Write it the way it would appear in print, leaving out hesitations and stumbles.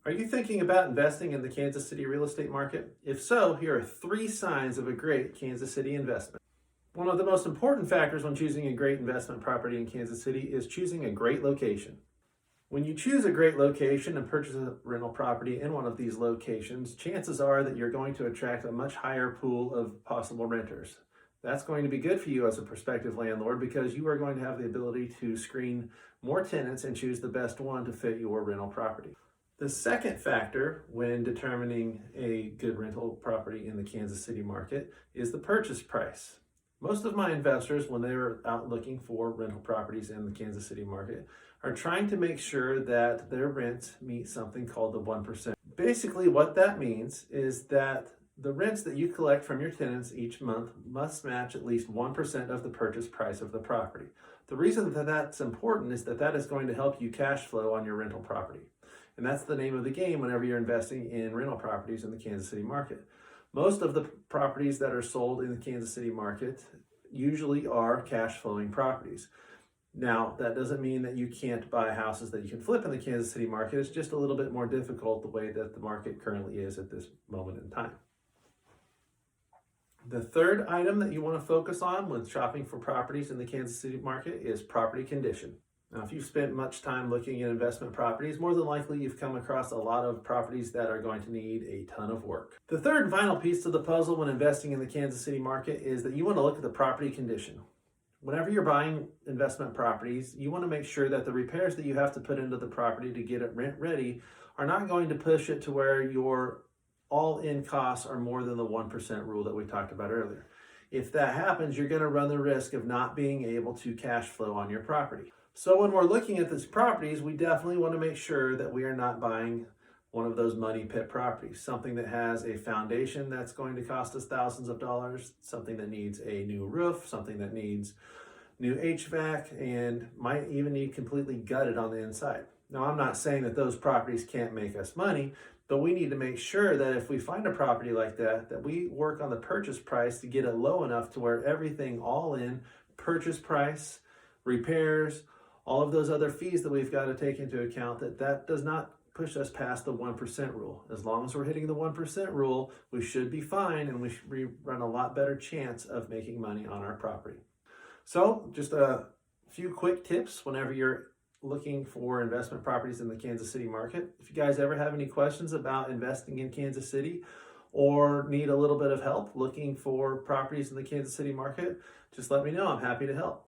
Are you thinking about investing in the Kansas City real estate market? If so, here are 3 signs of a great Kansas City investment. One of the most important factors when choosing a great investment property in Kansas City is choosing a great location. When you choose a great location and purchase a rental property in one of these locations, chances are that you're going to attract a much higher pool of possible renters. That's going to be good for you as a prospective landlord because you are going to have the ability to screen more tenants and choose the best one to fit your rental property. The second factor when determining a good rental property in the Kansas City market is the purchase price. Most of my investors, when they're out looking for rental properties in the Kansas City market, are trying to make sure that their rents meet something called the 1%. Basically, what that means is that the rents that you collect from your tenants each month must match at least 1% of the purchase price of the property. The reason that that's important is that that is going to help you cash flow on your rental property. And that's the name of the game whenever you're investing in rental properties in the Kansas City market. Most of the properties that are sold in the Kansas City market usually are cash flowing properties. Now, that doesn't mean that you can't buy houses that you can flip in the Kansas City market. It's just a little bit more difficult the way that the market currently is at this moment in time. The third item that you want to focus on when shopping for properties in the Kansas City market is property condition. Now, if you've spent much time looking at investment properties, more than likely you've come across a lot of properties that are going to need a ton of work. The third and final piece to the puzzle when investing in the Kansas City market is that you want to look at the property condition. Whenever you're buying investment properties, you want to make sure that the repairs that you have to put into the property to get it rent ready are not going to push it to where your all-in costs are more than the 1% rule that we talked about earlier. If that happens, you're going to run the risk of not being able to cash flow on your property. So when we're looking at these properties, we definitely want to make sure that we are not buying one of those money pit properties, something that has a foundation that's going to cost us thousands of dollars, something that needs a new roof, something that needs new HVAC, and might even need completely gutted on the inside. Now, I'm not saying that those properties can't make us money, but we need to make sure that if we find a property like that, that we work on the purchase price to get it low enough to where everything all in, purchase price, repairs, all of those other fees that we've got to take into account, that does not push us past the 1% rule. As long as we're hitting the 1% rule, we should be fine and we run a lot better chance of making money on our property. So just a few quick tips whenever you're looking for investment properties in the Kansas City market. If you guys ever have any questions about investing in Kansas City or need a little bit of help looking for properties in the Kansas City market, just let me know. I'm happy to help.